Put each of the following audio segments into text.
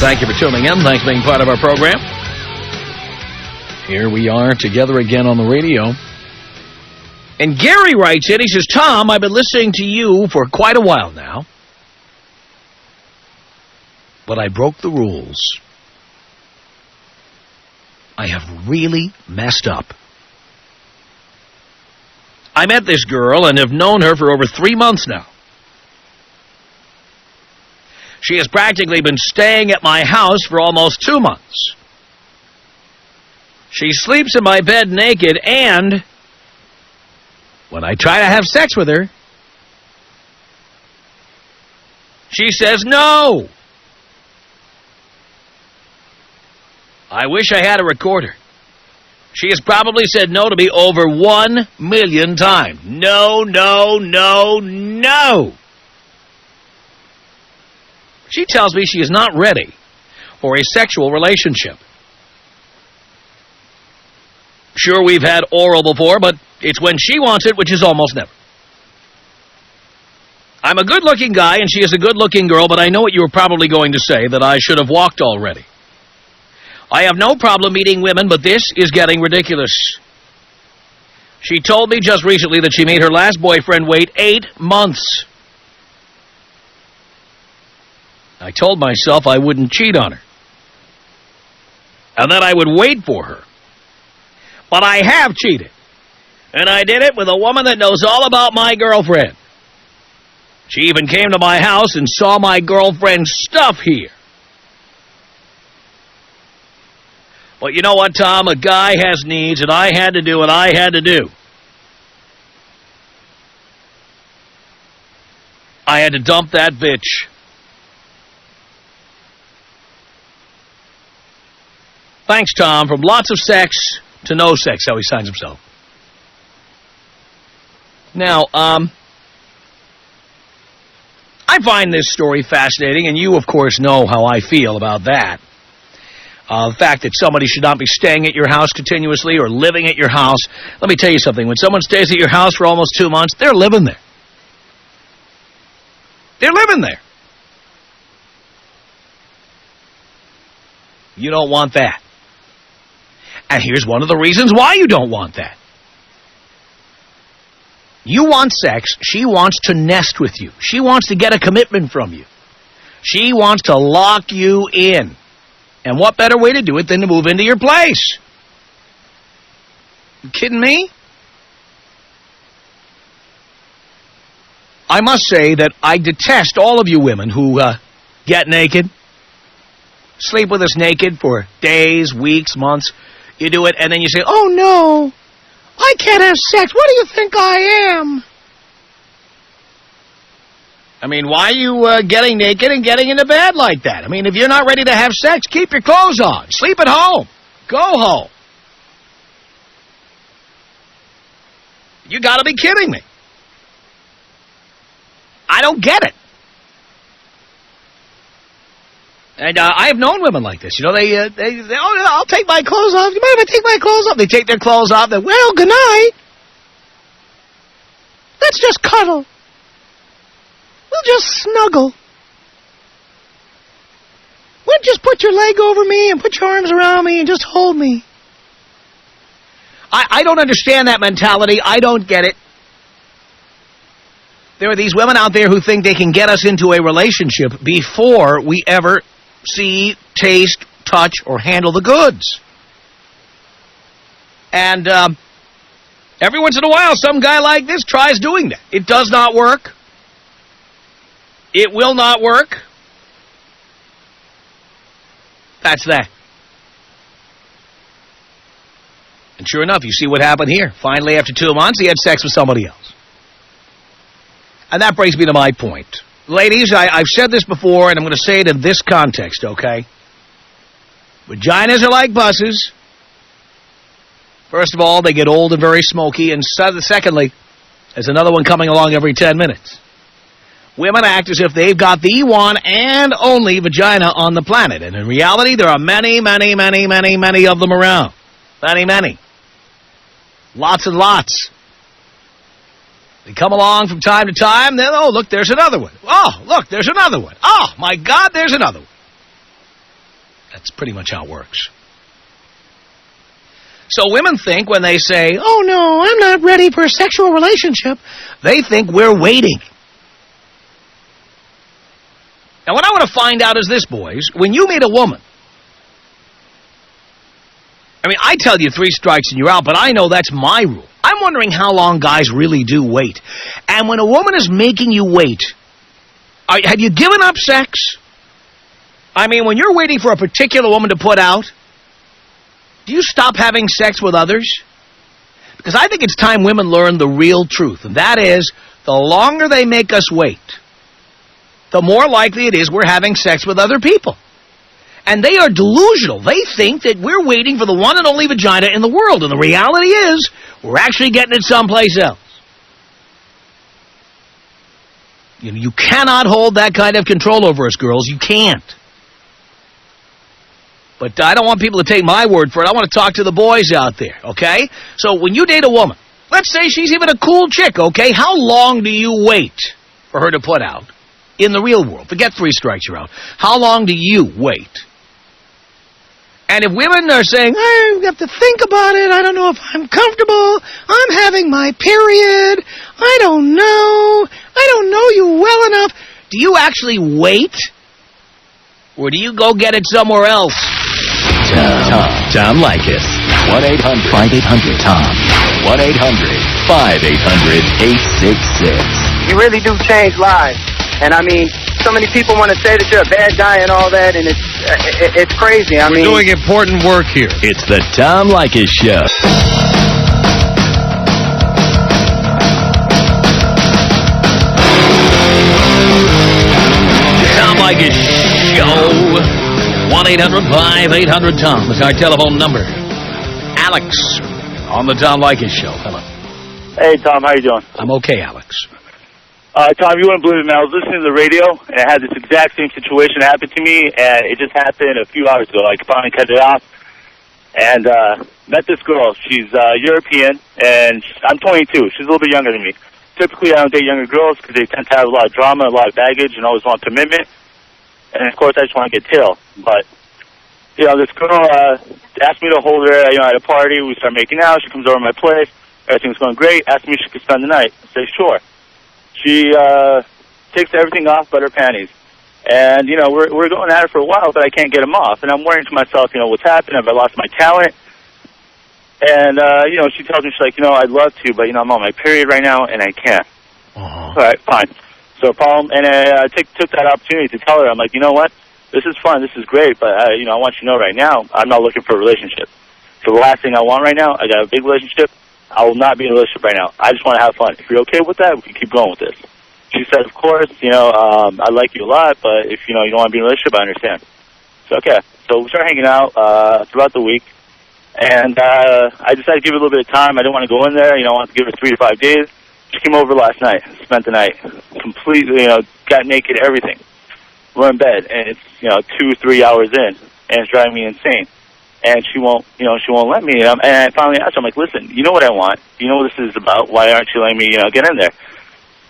Thank you for tuning in. Thanks for being part of our program. Here we are together again on the radio. And Gary writes in, he says, Tom, I've been listening to you for quite a while now, but I broke the rules. I have really messed up. I met this girl and have known her for over 3 months now. She has practically been staying at my house for almost 2 months. She sleeps in my bed naked, and when I try to have sex with her, she says no. I wish I had a recorder. She has probably said no to me over 1 million times. No, no, no, no. She tells me she is not ready for a sexual relationship. Sure, we've had oral before, but it's when she wants it, which is almost never. I'm a good-looking guy, and she is a good-looking girl, but I know what you were probably going to say, that I should have walked already. I have no problem meeting women, but this is getting ridiculous. She told me just recently that she made her last boyfriend wait 8 months. I told myself I wouldn't cheat on her, and that I would wait for her. But I have cheated, and I did it with a woman that knows all about my girlfriend. She even came to my house and saw my girlfriend's stuff here. But you know what, Tom? A guy has needs, and I had to do what I had to do. I had to dump that bitch. Thanks, Tom. From lots of sex to no sex, how he signs himself. Now, I find this story fascinating, and you, of course, know how I feel about that. The fact that somebody should not be staying at your house continuously or living at your house. Let me tell you something. When someone stays at your house for almost 2 months, they're living there. They're living there. You don't want that. And here's one of the reasons why you don't want that. You want sex. She wants to nest with you. She wants to get a commitment from you. She wants to lock you in. And what better way to do it than to move into your place? You kidding me? I must say that I detest all of you women who get naked, sleep with us naked for days, weeks, months. You do it, and then you say, oh, no, I can't have sex. What do you think I am? I mean, why are you getting naked and getting into bed like that? I mean, if you're not ready to have sex, keep your clothes on. Sleep at home. Go home. You got to be kidding me. I don't get it. And I have known women like this. You know, they oh, I'll take my clothes off. You mind if I take my clothes off? They take their clothes off. They, well, good night. Let's just cuddle. We'll just snuggle. We'll just put your leg over me and put your arms around me and just hold me. I don't understand that mentality. I don't get it. There are these women out there who think they can get us into a relationship before we ever see, taste, touch, or handle the goods. And every once in a while, some guy like this tries doing that. It does not work. It will not work. That's that. And sure enough, you see what happened here. Finally, after 2 months, he had sex with somebody else. And that brings me to my point. Ladies, I've said this before, and I'm going to say it in this context, okay? Vaginas are like buses. First of all, they get old and very smoky. And secondly, there's another one coming along every 10 minutes. Women act as if they've got the one and only vagina on the planet. And in reality, there are many, many, many, many, many of them around. Many, many. Lots and lots. They come along from time to time, then, oh, look, there's another one. Oh, look, there's another one. Oh, my God, there's another one. That's pretty much how it works. So women think when they say, oh, no, I'm not ready for a sexual relationship, they think we're waiting. Now, what I want to find out is this, boys. When you meet a woman, I mean, I tell you 3 strikes and you're out, but I know that's my rule. I'm wondering how long guys really do wait. And when a woman is making you wait, have you given up sex? I mean, when you're waiting for a particular woman to put out, do you stop having sex with others? Because I think it's time women learn the real truth, and that is, the longer they make us wait, the more likely it is we're having sex with other people. And they are delusional. They think that we're waiting for the one and only vagina in the world, and the reality is, we're actually getting it someplace else. You cannot hold that kind of control over us, girls. You can't. But I don't want people to take my word for it. I want to talk to the boys out there, okay? So when you date a woman, let's say she's even a cool chick, okay? How long do you wait for her to put out in the real world? Forget 3 strikes, you're out. How long do you wait? And if women are saying, I have to think about it, I don't know if I'm comfortable, I'm having my period, I don't know you well enough, do you actually wait? Or do you go get it somewhere else? Tom Leykis. 1-800-5800-TOM. 1-800-5800-866. You really do change lives. And I mean, so many people want to say that you're a bad guy and all that, and it's crazy. We're doing important work here. It's the Tom Leykis Show. Tom Leykis Show. 1-800-5800-TOM is our telephone number. Alex on the Tom Leykis Show. Hello. Hey, Tom. How you doing? I'm okay, Alex. Tom, you wouldn't believe it, man. I was listening to the radio, and I had this exact same situation happen to me, and it just happened a few hours ago. I finally cut it off, and met this girl. She's European, and I'm 22. She's a little bit younger than me. Typically, I don't date younger girls because they tend to have a lot of drama, a lot of baggage, and always want commitment. And, of course, I just want to get tail. But, you know, this girl asked me to hold her at a party. We start making out. She comes over to my place. Everything's going great. Asked me if she could spend the night. I say, sure. She takes everything off but her panties. And, you know, we're going at it for a while, but I can't get them off. And I'm worrying to myself, you know, what's happened? Have I lost my talent? And, you know, she tells me, she's like, you know, I'd love to, but, you know, I'm on my period right now, and I can't. All right, fine. So, problem, and I took that opportunity to tell her, I'm like, you know what? This is fun. This is great, but, you know, I want you to know right now, I'm not looking for a relationship. So the last thing I want right now, I got a big relationship. I will not be in a relationship right now. I just want to have fun. If you're okay with that, we can keep going with this. She said, of course, you know, I like you a lot, but if, you know, you don't want to be in a relationship, I understand. So, okay. So we started hanging out throughout the week, and I decided to give her a little bit of time. I didn't want to go in there. You know, I wanted to give her 3 to 5 days. She came over last night, spent the night, completely, you know, got naked, everything. We're in bed, and it's, you know, 2 or 3 hours in, and it's driving me insane. And she won't, you know, she won't let me. And I finally asked her, I'm like, listen, you know what I want? You know what this is about? Why aren't you letting me, you know, get in there?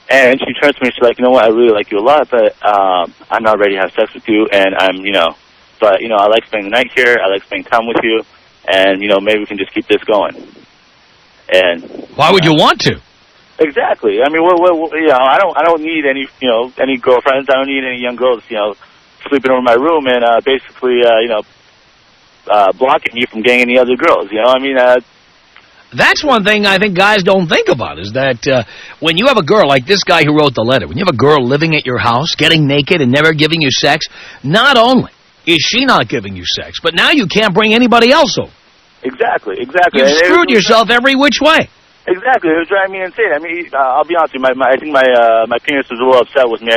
And she turns to me, she's like, you know what, I really like you a lot, but I'm not ready to have sex with you, and I'm, you know, but, you know, I like spending the night here, I like spending time with you, and, you know, maybe we can just keep this going. And why would you want to? Exactly. I mean, you know, I don't need any, you know, any girlfriends. I don't need any young girls, you know, sleeping over my room and basically, you know, blocking you from getting any other girls. You know, I mean, that's one thing I think guys don't think about is that when you have a girl like this guy who wrote the letter, when you have a girl living at your house, getting naked and never giving you sex, not only is she not giving you sex, but now you can't bring anybody else over. Exactly. You've screwed yourself every which way. Exactly. It was driving me insane. I mean, I'll be honest with you. I think my penis was a little upset with me. I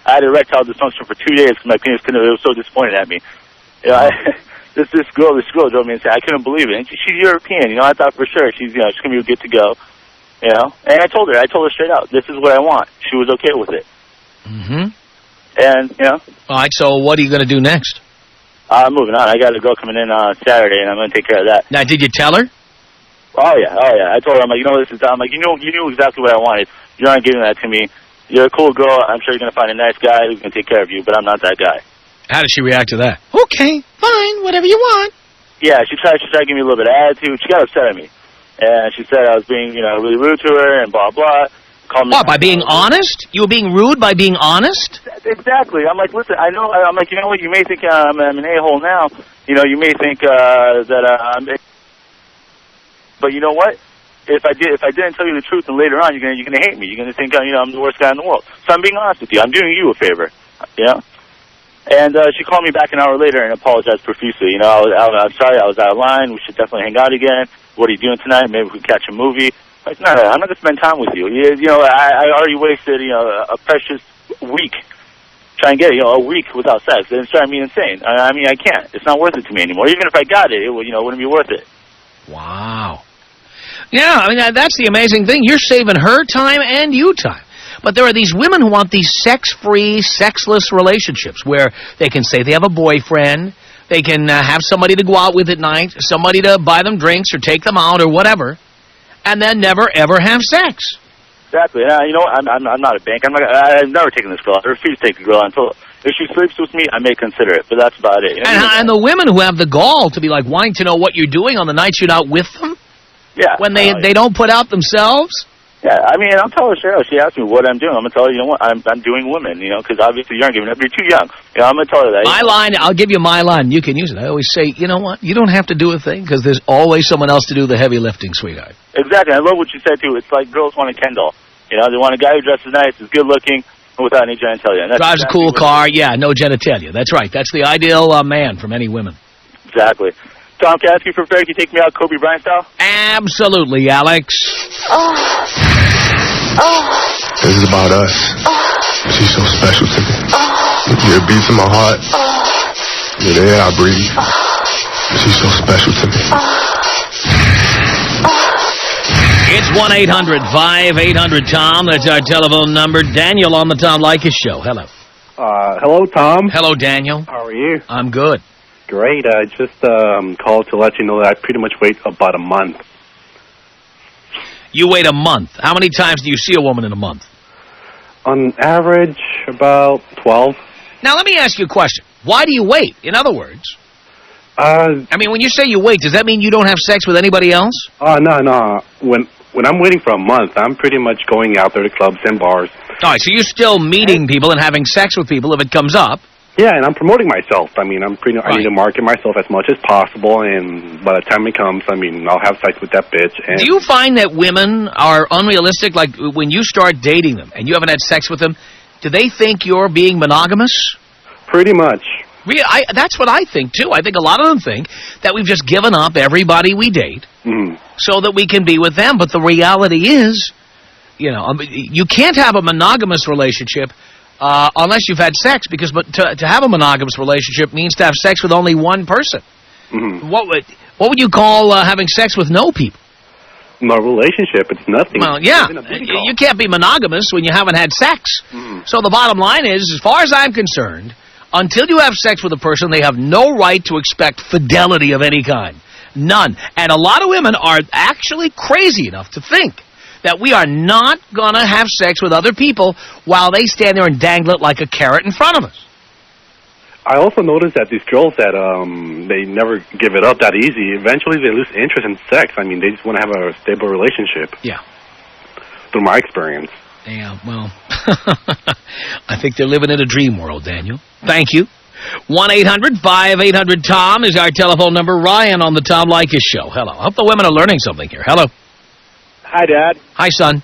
had erectile dysfunction for 2 days because my penis couldn't. It was so disappointed at me. You know, this girl drove me insane. I couldn't believe it. And she's European. You know, I thought for sure she's gonna be good to go. You know, and I told her straight out, this is what I want. She was okay with it. Mm-hmm. And you know. All right. So what are you gonna do next? Moving on. I got a girl coming in on Saturday, and I'm gonna take care of that. Now, did you tell her? Oh yeah. I told her, I'm like, you know, this is. I'm like, you knew exactly what I wanted. You're not giving that to me. You're a cool girl. I'm sure you're gonna find a nice guy who's gonna take care of you, but I'm not that guy. How did she react to that? Okay, fine, whatever you want. Yeah, she tried to give me a little bit of attitude. She got upset at me. And she said I was being, really rude to her and blah, blah. What, by being honest? You were being rude by being honest? Exactly. I'm like, listen, I'm like, you know what, you may think I'm an a-hole now. You may think that I'm... But you know what? If I didn't tell you the truth and later on you're gonna hate me. You're gonna think I'm the worst guy in the world. So I'm being honest with you. I'm doing you a favor. And she called me back an hour later and apologized profusely. I'm sorry, I was out of line. We should definitely hang out again. What are you doing tonight? Maybe we could catch a movie. Like, no, I'm not gonna spend time with you. I already wasted a precious week trying to get a week without sex. It's driving me insane. I mean, I can't. It's not worth it to me anymore. Even if I got it, it wouldn't be worth it. Wow. Yeah, I mean, that's the amazing thing. You're saving her time and you time. But there are these women who want these sex-free, sexless relationships where they can say they have a boyfriend, they can have somebody to go out with at night, somebody to buy them drinks or take them out or whatever, and then never, ever have sex. Exactly. I'm not a bank. I've never taken this girl out. I refuse to take the girl out until if she sleeps with me, I may consider it. But that's about it. And the women who have the gall to be like wanting to know what you're doing on the nights you're not with them, yeah, when they don't put out themselves. Yeah, I mean, I'll tell her straight. She asked me what I'm doing. I'm gonna tell her, what, I'm doing women, because obviously you aren't giving up. You're too young. I'm gonna tell her that. My line, I'll give you my line. You can use it. I always say, you know what? You don't have to do a thing because there's always someone else to do the heavy lifting, sweetheart. Exactly. I love what you said too. It's like girls want a Ken doll. They want a guy who dresses nice, is good looking, and without any genitalia. And drives a cool car. Yeah, no genitalia. That's right. That's the ideal man for many women. Exactly. Tom, can I ask you for a favor? Can you take me out Kobe Bryant style? Absolutely, Alex. This is about us. She's so special to me. It beats in my heart. You're the air I breathe. She's so special to me. It's 1-800-5800-TOM. That's our telephone number. Daniel on the Tom Leykis Show. Hello. Hello, Tom. Hello, Daniel. How are you? I'm good. Great. I just called to let you know that I pretty much wait about a month. You wait a month. How many times do you see a woman in a month? On average, about 12. Now, let me ask you a question. Why do you wait? In other words, I mean, when you say you wait, does that mean you don't have sex with anybody else? No. When I'm waiting for a month, I'm pretty much going out there to clubs and bars. All right, so you're still meeting people and having sex with people if it comes up. Yeah, and I'm promoting myself. I mean, I need to market myself as much as possible, and by the time it comes, I'll have sex with that bitch. And do you find that women are unrealistic? Like, when you start dating them and you haven't had sex with them, do they think you're being monogamous? Pretty much. That's what I think, too. I think a lot of them think that we've just given up everybody we date so that we can be with them. But the reality is, you can't have a monogamous relationship unless you've had sex, because to have a monogamous relationship means to have sex with only one person. What would you call having sex with no people? No relationship. It's nothing. Well, yeah. You can't be monogamous when you haven't had sex. So the bottom line is, as far as I'm concerned, until you have sex with a person, they have no right to expect fidelity of any kind. None. And a lot of women are actually crazy enough to think that we are not going to have sex with other people while they stand there and dangle it like a carrot in front of us. I also noticed that these girls that they never give it up that easy, eventually they lose interest in sex. I mean, they just want to have a stable relationship. Yeah. Through my experience. Yeah, well, I think they're living in a dream world, Daniel. Thank you. 1-800-5800-TOM is our telephone number. Ryan on the Tom Leykis Show. Hello. I hope the women are learning something here. Hello. Hi, Dad. Hi, son.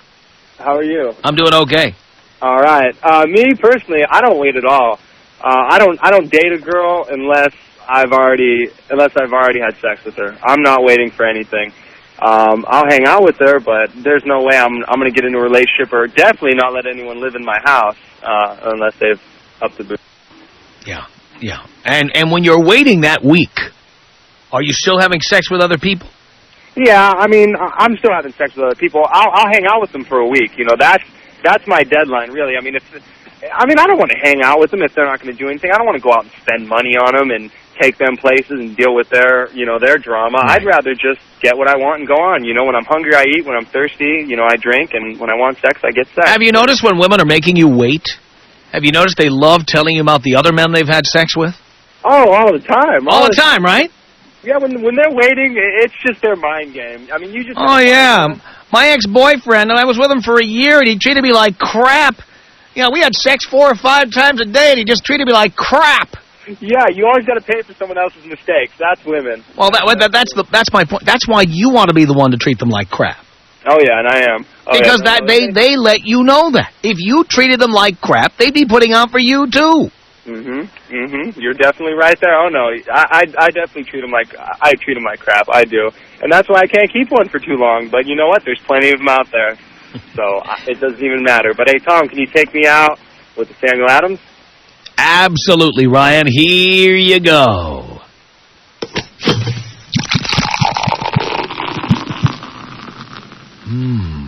How are you? I'm doing okay. All right. Me personally, I don't wait at all. I don't date a girl unless I've already had sex with her. I'm not waiting for anything. I'll hang out with her, but there's no way I'm going to get into a relationship, or definitely not let anyone live in my house unless they've upped the boot. Yeah. And when you're waiting that week, are you still having sex with other people? Yeah, I mean, I'm still having sex with other people. I'll hang out with them for a week. That's my deadline, really. I don't want to hang out with them if they're not going to do anything. I don't want to go out and spend money on them and take them places and deal with their drama. Right. I'd rather just get what I want and go on. When I'm hungry, I eat. When I'm thirsty, I drink. And when I want sex, I get sex. Have you noticed when women are making you wait, Have you noticed they love telling you about the other men they've had sex with? Oh, all the time. All the time, right? Yeah, when they're waiting, it's just their mind game. I mean, you just... Oh, yeah. My ex-boyfriend, and I was with him for a year, and he treated me like crap. You know, we had sex 4 or 5 times a day, and he just treated me like crap. Yeah, you always got to pay for someone else's mistakes. That's women. Well, that's my point. That's why you want to be the one to treat them like crap. Oh, yeah, and I am. Because they let you know that. If you treated them like crap, they'd be putting out for you, too. You're definitely right there. Oh, no, I definitely treat them like crap. I do. And that's why I can't keep one for too long. But you know what? There's plenty of them out there. So it doesn't even matter. But, hey, Tom, can you take me out with Samuel Adams? Absolutely, Ryan. Here you go. Hmm.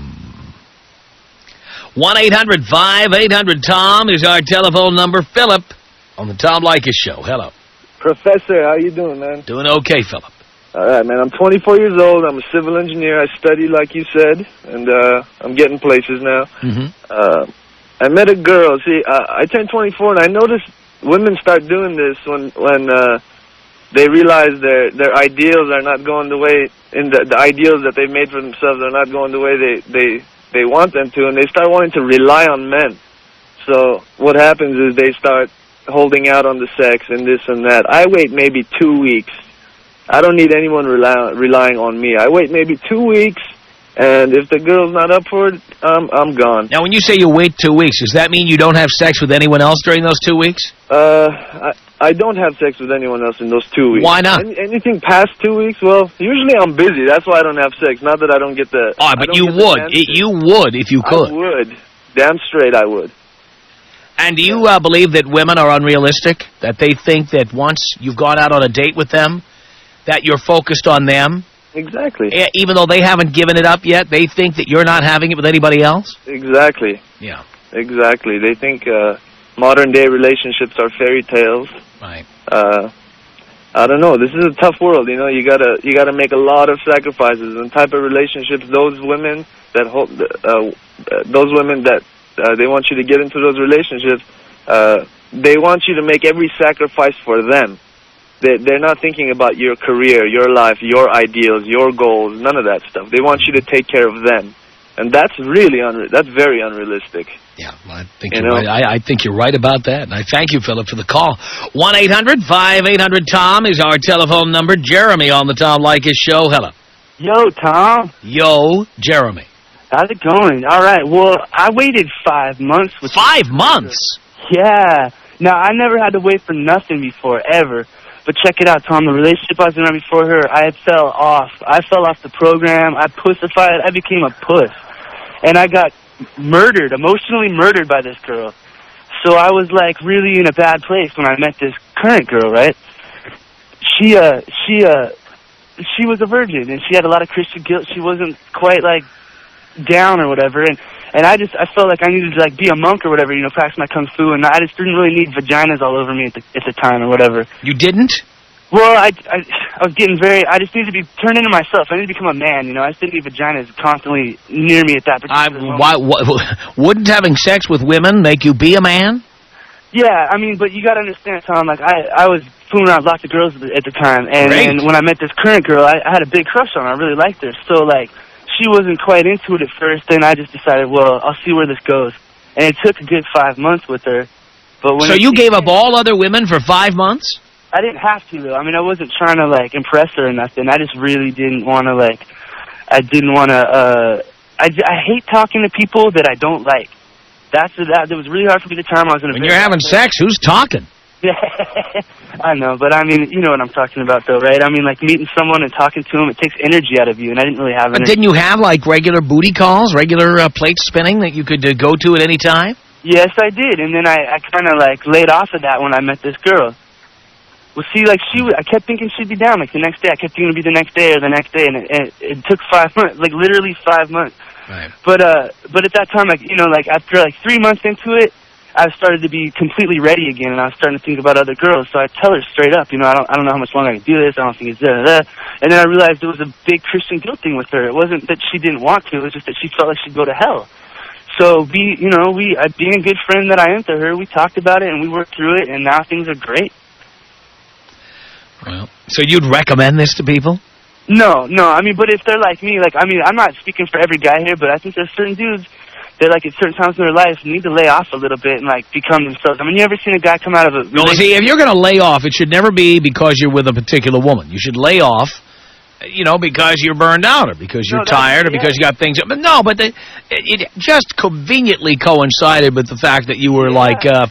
1-800-5800-TOM is our telephone number. Philip on the Tom Leykis Show. Hello. Professor, how you doing, man? Doing okay, Philip. All right, man. I'm 24 years old. I'm a civil engineer. I study, like you said, and I'm getting places now. I met a girl. See, I turned 24, and I noticed women start doing this when they realize their ideals are not going the way, and the ideals that they've made for themselves are not going the way they want them to, and they start wanting to rely on men. So what happens is they start holding out on the sex and this and that. I wait maybe 2 weeks. I don't need anyone relying on me. I wait maybe 2 weeks, and if the girl's not up for it, I'm gone. Now, when you say you wait 2 weeks, does that mean you don't have sex with anyone else during those 2 weeks? I don't have sex with anyone else in those 2 weeks. Why not? Anything past 2 weeks? Well, usually I'm busy. That's why I don't have sex. Not that I don't get the... Oh, but you would. You would if you could. I would. Damn straight I would. And do you believe that women are unrealistic? That they think that once you've gone out on a date with them, that you're focused on them? Exactly. Even though they haven't given it up yet, they think that you're not having it with anybody else? Exactly. Yeah. Exactly. They think modern-day relationships are fairy tales. Right. I don't know. This is a tough world, you know. You gotta make a lot of sacrifices. And type of relationships, those women that they want you to get into those relationships, they want you to make every sacrifice for them. They're not thinking about your career, your life, your ideals, your goals, none of that stuff. They want you to take care of them. And that's really that's very unrealistic. Yeah, well, I think you're right. I think you're right about that. And I thank you, Philip, for the call. 1-800-5800-TOM is our telephone number. Jeremy on the Tom Leykis Show. Hello. Yo, Tom. Yo, Jeremy. How's it going? All right. Well, I waited 5 months. 5 months? Yeah. Now, I never had to wait for nothing before, ever. But check it out, Tom. The relationship I was in right before her, I fell off. I fell off the program. I pussified. I became a puss. And I got murdered, emotionally murdered by this girl. So I was, like, really in a bad place when I met this current girl, right? She was a virgin, and she had a lot of Christian guilt. She wasn't quite, like, down or whatever. And I felt like I needed to, like, be a monk or whatever, you know, practice my kung fu, and I just didn't really need vaginas all over me at the time or whatever. You didn't? Well, I was getting I just needed to be turned into myself. I needed to become a man, you know. I just didn't need vaginas constantly near me at that particular moment. Wouldn't having sex with women make you be a man? Yeah, I mean, but you got to understand, Tom, like, I was fooling around with lots of girls at the time, and when I met this current girl, I had a big crush on her. I really liked her. So, like, she wasn't quite into it at first, and I just decided, well, I'll see where this goes. And it took a good 5 months with her. But when so you gave up all other women for 5 months? I didn't have to, though. I mean, I wasn't trying to, like, impress her or nothing. I just really didn't want to, like, I hate talking to people that I don't like. That was really hard for me at the time. I was in a when you're having sex, who's talking? Yeah, I know, but I mean, you know what I'm talking about, though, right? I mean, like, meeting someone and talking to them, it takes energy out of you, and I didn't really have energy. But didn't you have, like, regular booty calls, regular plate spinning that you could go to at any time? Yes, I did, and then I kind of, like, laid off of that when I met this girl. Well, see, like, I kept thinking she'd be down, like, the next day. I kept thinking it would be the next day or the next day, and it took 5 months, like, literally 5 months. Right. But at that time, like, you know, like, after, like, 3 months into it, I started to be completely ready again, and I was starting to think about other girls. So I tell her straight up, you know, I don't know how much longer I can do this. I don't think it's da-da-da. And then I realized there was a big Christian guilt thing with her. It wasn't that she didn't want to. It was just that she felt like she'd go to hell. So, being a good friend that I am to her, we talked about it and we worked through it, and now things are great. Well, so you'd recommend this to people? No. I mean, but if they're like me, I'm not speaking for every guy here, but I think there's certain dudes that, at certain times in their life, need to lay off a little bit and, become themselves. I mean, you ever seen a guy come out of a... No, see, if you're going to lay off, it should never be because you're with a particular woman. You should lay off, because you're burned out or because you're tired or because you got things... But no, but it just conveniently coincided with the fact that you were,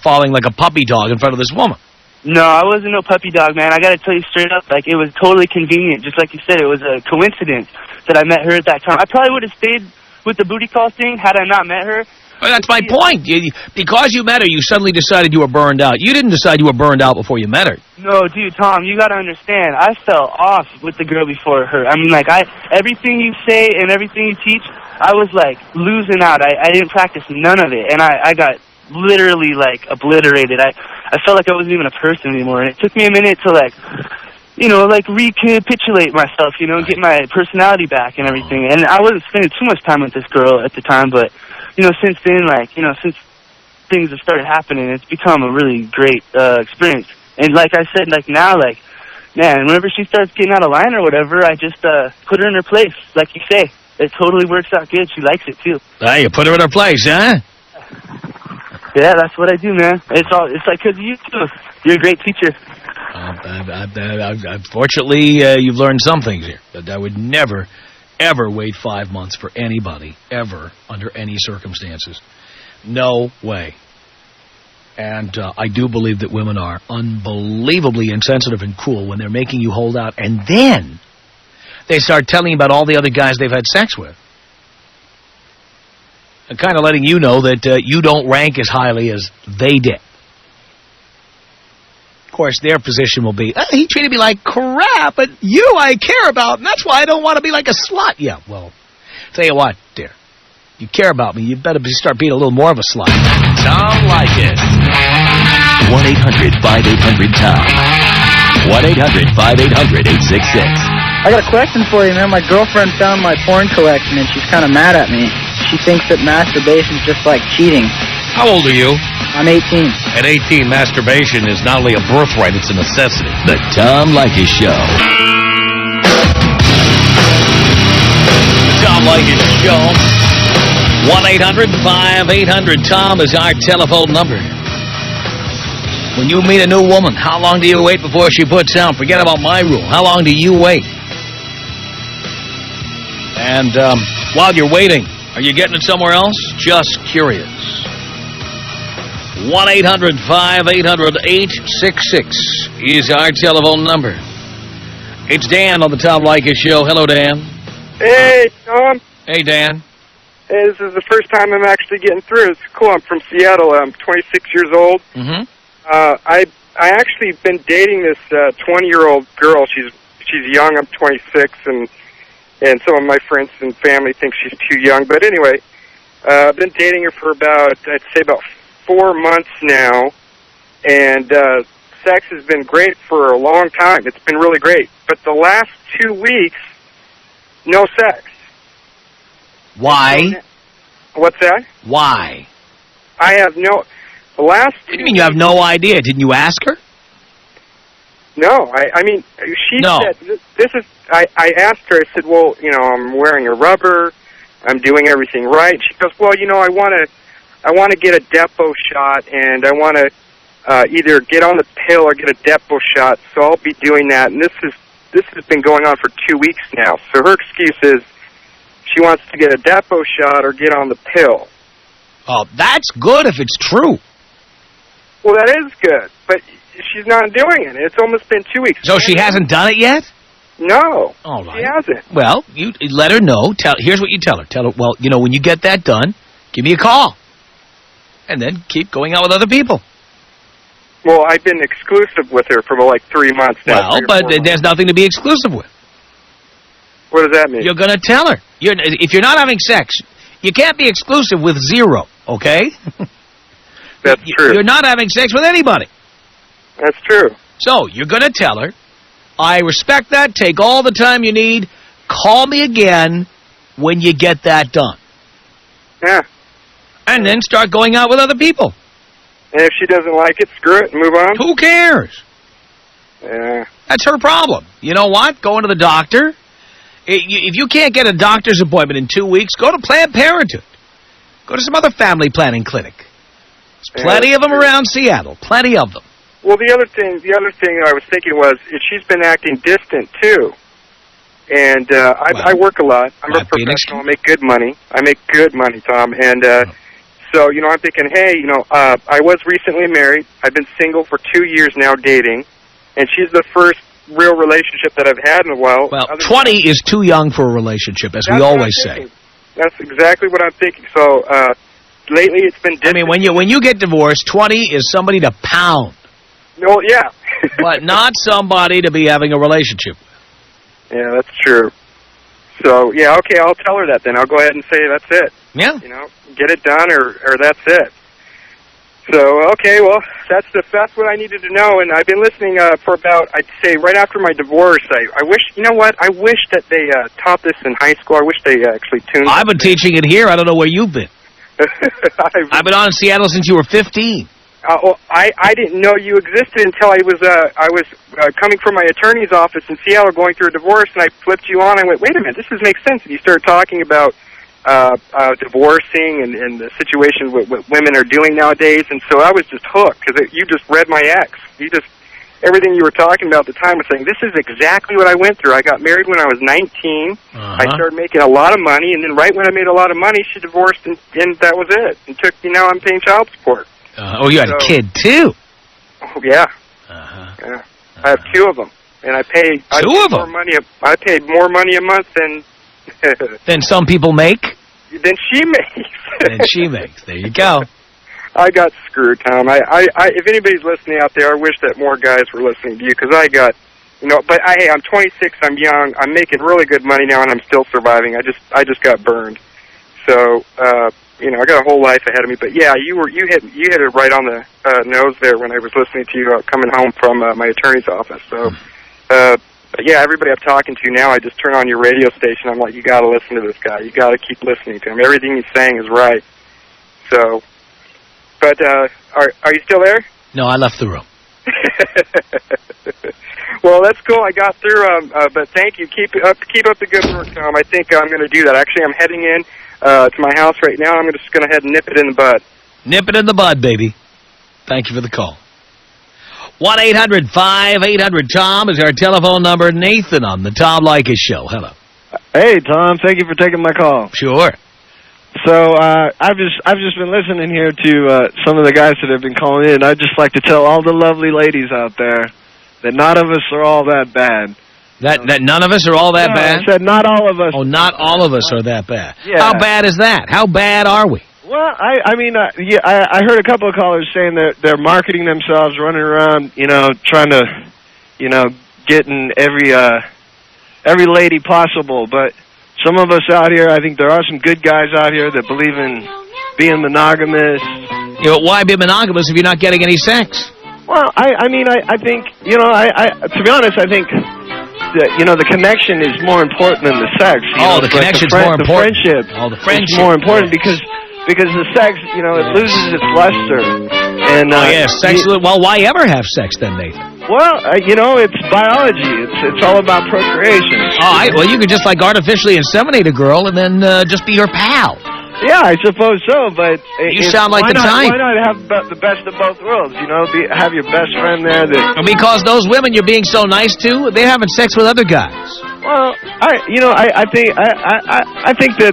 falling like a puppy dog in front of this woman. No, I wasn't no puppy dog, man. I got to tell you straight up, it was totally convenient. Just like you said, it was a coincidence that I met her at that time. I probably would have stayed with the booty call thing had I not met her. Well, that's my point. Because you met her, you suddenly decided you were burned out. You didn't decide you were burned out before you met her. No, dude, Tom, you got to understand. I fell off with the girl before her. I mean, everything you say and everything you teach, I was, losing out. I didn't practice none of it, and I got literally, obliterated. I felt like I wasn't even a person anymore, and it took me a minute to, recapitulate myself, and get my personality back and everything. And I wasn't spending too much time with this girl at the time, but, since then, since things have started happening, it's become a really great experience. And like I said, now, man, whenever she starts getting out of line or whatever, I just put her in her place, like you say. It totally works out good. She likes it, too. You put her in her place, huh? Yeah, that's what I do, man. It's because of you, too. You're a great teacher. Fortunately, you've learned some things here. But I would never, ever wait 5 months for anybody, ever, under any circumstances. No way. And I do believe that women are unbelievably insensitive and cruel when they're making you hold out. And then they start telling you about all the other guys they've had sex with. And kind of letting you know that you don't rank as highly as they did. Of course, their position will be, he treated me like crap, but you I care about, and that's why I don't want to be like a slut. Yeah, well, tell you what, dear. You care about me, you better start being a little more of a slut. Tom Leykis. 1-800-5800-TOM. 1-800-5800-866. I got a question for you, man. My girlfriend found my porn collection, and she's kind of mad at me. She thinks that masturbation is just like cheating. How old are you? I'm 18. At 18, masturbation is not only a birthright, it's a necessity. The Tom Leykis Show. The Tom Leykis Show. 1-800-5800-TOM is our telephone number. When you meet a new woman, how long do you wait before she puts down? Forget about my rule. How long do you wait? And while you're waiting, are you getting it somewhere else? Just curious. 1-800-5800-866 is our telephone number. It's Dan on the Tom Leykis Show. Hello, Dan. Hey, Tom. Hey, Dan. Hey, this is the first time I'm actually getting through. It's cool. I'm from Seattle. I'm 26 years old. Mm-hmm. I actually been dating this 20-year-old girl. She's young. I'm 26, and some of my friends and family think she's too young. But anyway, I've been dating her for about 4 months now, and sex has been great for a long time. It's been really great. But the last 2 weeks, no sex. Why? What's that? Why? I have no... The last... What do you mean you have no idea? Didn't you ask her? No, I mean, she said, this is... I asked her, I said, well, I'm wearing a rubber, I'm doing everything right. She goes, well, I want to get a depo shot, and I want to either get on the pill or get a depo shot, so I'll be doing that. And this has been going on for 2 weeks now. So her excuse is she wants to get a depo shot or get on the pill. Oh, that's good if it's true. Well, that is good, but she's not doing it. It's almost been 2 weeks. So she hasn't done it yet? No, all right. She hasn't. Well, you let her know. Here's what you tell her. Tell her, well, when you get that done, give me a call. And then keep going out with other people. Well, I've been exclusive with her for 3 months now. Well, but there's nothing to be exclusive with. What does that mean? You're going to tell her. If you're not having sex, you can't be exclusive with zero, okay? That's true. You're not having sex with anybody. That's true. So, you're going to tell her, I respect that, take all the time you need, call me again when you get that done. Yeah. And then start going out with other people. And if she doesn't like it, screw it and move on? Who cares? Yeah. That's her problem. You know what? Going to the doctor. If you can't get a doctor's appointment in 2 weeks, go to Planned Parenthood. Go to some other family planning clinic. There's plenty of them around Seattle. Plenty of them. Well, the other thing I was thinking was she's been acting distant too, and I work a lot. I'm a professional. I make good money. I make good money, Tom. And so I'm thinking, hey, I was recently married. I've been single for 2 years now, dating, and she's the first real relationship that I've had in a while. Well, 20 is too young for a relationship, as we always say. That's exactly what I'm thinking. So lately, it's been distant. I mean, when you get divorced, 20 is somebody to pound. No, yeah. But not somebody to be having a relationship with. Yeah, that's true. So, yeah, okay, I'll tell her that then. I'll go ahead and say that's it. Yeah. Get it done or that's it. So, okay, well, that's what I needed to know. And I've been listening for about, I'd say, right after my divorce. I wish, I wish that they taught this in high school. I wish they actually tuned I've been teaching it here. I don't know where you've been. I've been on in Seattle since you were 15. I didn't know you existed until I was coming from my attorney's office in Seattle going through a divorce, and I flipped you on. I went, wait a minute, this makes sense. And you started talking about divorcing and the situation what women are doing nowadays, and so I was just hooked because you just read my ex. Everything you were talking about at the time was saying, this is exactly what I went through. I got married when I was 19. I started making a lot of money, and then right when I made a lot of money, she divorced, and that was it. And now I'm paying child support. You had a kid, too. Oh, yeah. Yeah. I have 2 of them. And I paid more money a month than some people make? Than she makes. There you go. I got screwed, Tom. If anybody's listening out there, I wish that more guys were listening to you, because I got, but hey, I'm 26, I'm young, I'm making really good money now, and I'm still surviving. I just got burned. So, I got a whole life ahead of me. But yeah, you hit it right on the nose there when I was listening to you coming home from my attorney's office. So, yeah, everybody I'm talking to now, I just turn on your radio station. I'm like, you got to listen to this guy. You got to keep listening to him. Everything he's saying is right. So, but are you still there? No, I left the room. Well, that's cool. I got through. But thank you. Keep up the good work, Tom. I think I'm going to do that. Actually, I'm heading in to my house right now. I'm just going to head and nip it in the bud. Nip it in the bud, baby. Thank you for the call. 1-800-5800-TOM is our telephone number. Nathan on the Tom Leykis Show. Hello. Hey, Tom. Thank you for taking my call. Sure. So I've just been listening here to some of the guys that have been calling in. I'd just like to tell all the lovely ladies out there that none of us are all that bad. That none of us are all that bad? I said not all of us. Oh, not all of us are that bad. Yeah. How bad is that? How bad are we? Well, I heard a couple of callers saying that they're marketing themselves, running around, trying to, get in every lady possible. But some of us out here, I think there are some good guys out here that believe in being monogamous. Why be monogamous if you're not getting any sex? Well, I think, to be honest, I think the connection is more important than the sex. The connection's more important. The friendship. The friendship is more important because the sex, it loses its luster. And sex. Well, why ever have sex then, Nathan? Well, it's biology. It's all about procreation. All right. Well, you could just artificially inseminate a girl and then just be her pal. Yeah, I suppose so, but... You sound like the type. Why not have the best of both worlds, have your best friend there that... Because those women you're being so nice to, they're having sex with other guys. Well, I think that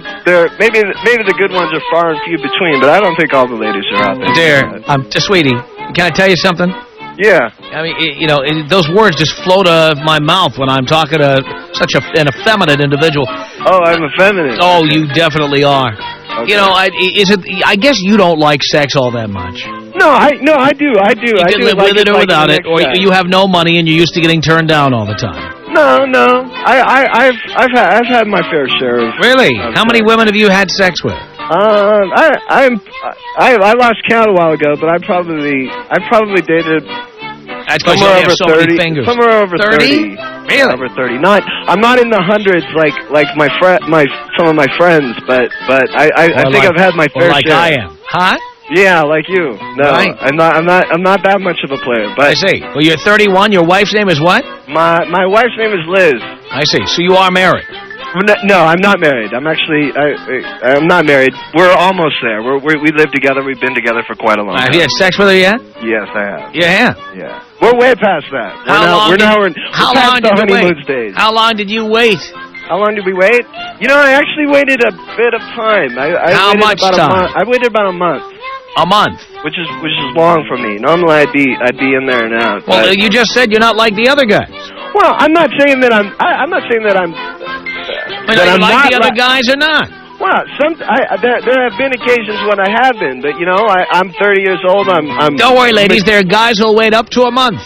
maybe the good ones are far and few between, but I don't think all the ladies are out there. Sweetie, can I tell you something? Yeah. I mean, those words just float out of my mouth when I'm talking to such an effeminate individual. Oh, I'm effeminate. Oh, you definitely are. Okay. I guess you don't like sex all that much. No, I do. You can live with it or without it, or you have no money and you're used to getting turned down all the time. No. I've had my fair share of. Really? How many women have you had sex with? I lost count a while ago, but I probably dated. That's because you have so many fingers. Somewhere over 30. Really? Over 30. I'm not in the hundreds like some of my friends, but I think I've had my fair share. Like I am. Huh? Yeah, like you. No, right. I'm not that much of a player. But I see. Well, you're 31. Your wife's name is what? My wife's name is Liz. I see. So you are married. No, I'm not married. I'm actually I'm not married. We're almost there. We live together. We've been together for quite a long time. Have you had sex with her yet? Yes, I have. You have? Yeah. We're way past that. We're past the honeymoon stage. How long did you wait? How long did we wait? You know, I actually waited a bit of time. How much time? I waited about a month. A month? Which is long for me. Normally I'd be in there and out. Well, you just said you're not like the other guys. Well, I'm not saying that I'm But are you like the other guys or not? Well, there have been occasions when I have been, but you know, I'm 30 years old. I'm. Don't worry, ladies. There are guys who'll wait up to a month.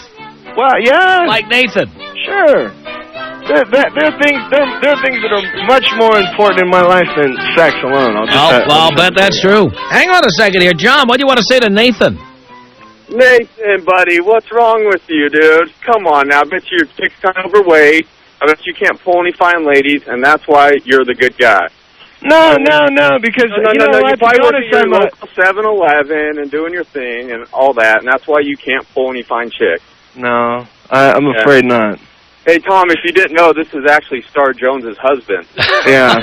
Well, yeah. Like Nathan. Sure. There are things that are much more important in my life than sex alone. I'll bet that's true. Hang on a second here, John. What do you want to say to Nathan? Nathan, buddy, what's wrong with you, dude? Come on now. I bet you're 6 times overweight. I bet you can't pull any fine ladies, and that's why you're the good guy. No, because you probably went to your local 7-Eleven and doing your thing and all that, and that's why you can't pull any fine chicks. No, I'm afraid not. Hey, Tom, if you didn't know, this is actually Star Jones's husband. Yeah.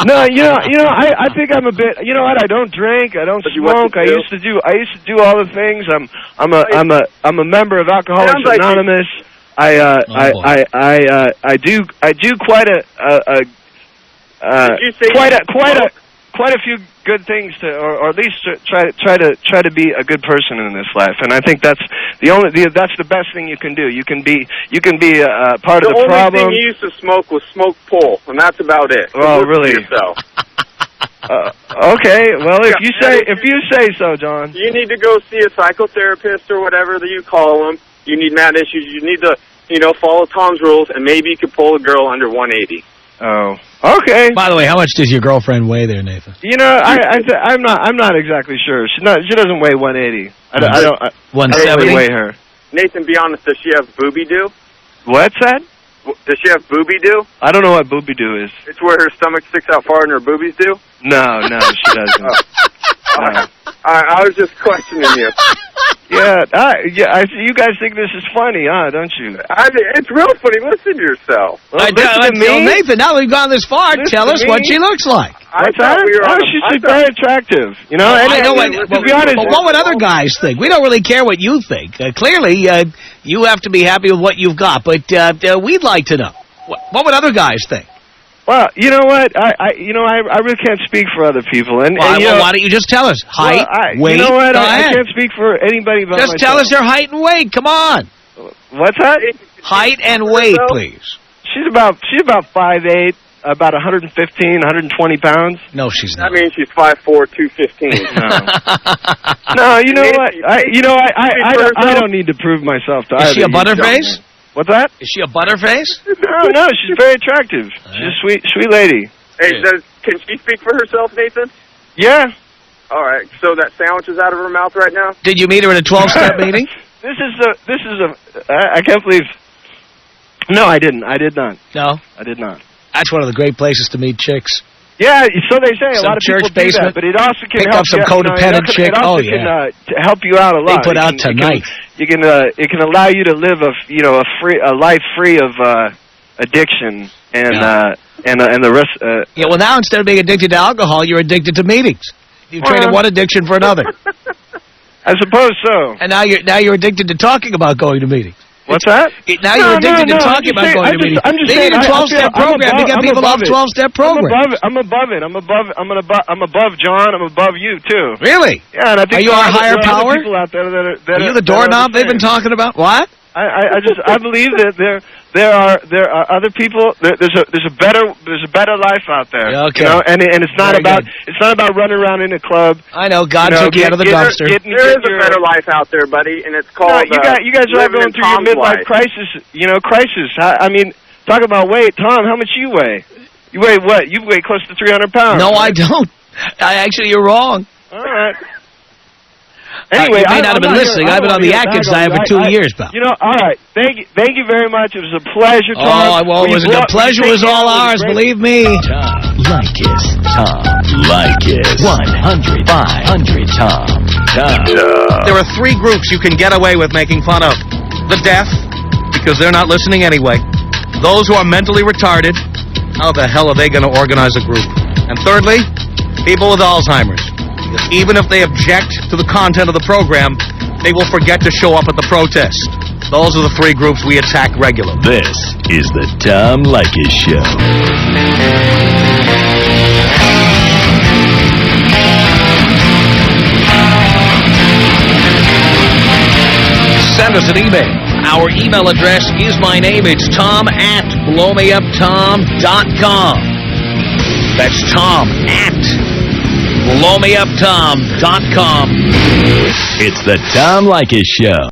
No, I think I'm a bit. You know what? I don't drink. I don't smoke. I used to do all the things. I'm a member of Alcoholics Anonymous. I do quite a few good things or at least try to be a good person in this life, and I think that's the best thing you can do. You can be part of the problem. The only thing you used to smoke was smoke pole, and that's about it. Oh, really? Okay. Well, if you say so, John. You need to go see a psychotherapist or whatever that you call them. You need mad issues. You need to, follow Tom's rules, and maybe you could pull a girl under 180. Oh, okay. By the way, how much does your girlfriend weigh there, Nathan? I'm not exactly sure. She doesn't weigh 180. I don't 170. Weigh her. Nathan, be honest. Does she have booby do? What's that? Does she have booby do? I don't know what booby do is. It's where her stomach sticks out far and her boobies do. No, she doesn't. No. I was just questioning you. Yeah. I see you guys think this is funny, don't you? It's real funny. Listen to yourself. Well, listen to me. Nathan, now we've gone this far, tell us what she looks like. What's that? She's very attractive. To be honest, but what would other guys think? We don't really care what you think. Clearly, you have to be happy with what you've got, but we'd like to know. What would other guys think? Well, you know what? I really can't speak for other people. And why don't you just tell us? Height, weight, you know what? I can't speak for anybody but myself. Just tell us their height and weight. Come on. What's that? Height and weight, please. She's about 5'8", about 115, 120 pounds. No, she's not. That means she's 5'4", 215. No, you know what? I don't need to prove myself to either. Is she a butterface? What's that? Is she a butterface? No, she's very attractive. She's a sweet lady. Hey, can she speak for herself, Nathan? Yeah. All right. So that sandwich is out of her mouth right now? Did you meet her at a 12-step meeting? I can't believe. No, I didn't. I did not. No? I did not. That's one of the great places to meet chicks. Yeah, so they say. Some a lot of church people do basement, that, but it also can pick help up some codependent chick. It also can help you out a lot. They put out tonight. It can allow you to live a life free of addiction and the rest. Yeah, well, now instead of being addicted to alcohol, you're addicted to meetings. You traded one addiction for another. I suppose so. And now you're addicted to talking about going to meetings. What's that? Now you're addicted to talking about going to meetings. They need a 12-step program to get people off 12-step programs. I'm above it. I'm above John. I'm above you too. Really? Yeah, and I think are you our higher power? People out there that are you the doorknob they've been talking about? What? I believe that there are other people. There's a better life out there. Okay. And it's not about running around in a club. I know. God took you out of the dumpster. There is a better life out there, buddy, and it's called. You guys are all going through your midlife crisis. Crisis. I mean, talk about weight, Tom. How much you weigh? You weigh what? You weigh close to 300 pounds. No, I don't. Actually, you're wrong. All right. Anyway, you may not have been listening. I've been on the Atkins diet for 2 years, pal. You know, all right. Thank you very much. It was a pleasure, Tom. Oh, well, it was a pleasure. It was all ours, believe me. Tom Leykis. Tom Leykis. 100. 500 Tom. There are 3 groups you can get away with making fun of. The deaf, because they're not listening anyway. Those who are mentally retarded. How the hell are they going to organize a group? And thirdly, people with Alzheimer's. Because even if they object to the content of the program, they will forget to show up at the protest. Those are the 3 groups we attack regularly. This is the Tom Leykis Show. Send us an email. Our email address is my name. It's tom@blowmeuptom.com. That's tom@blowmeuptom.com. It's the Tom Leykis Show.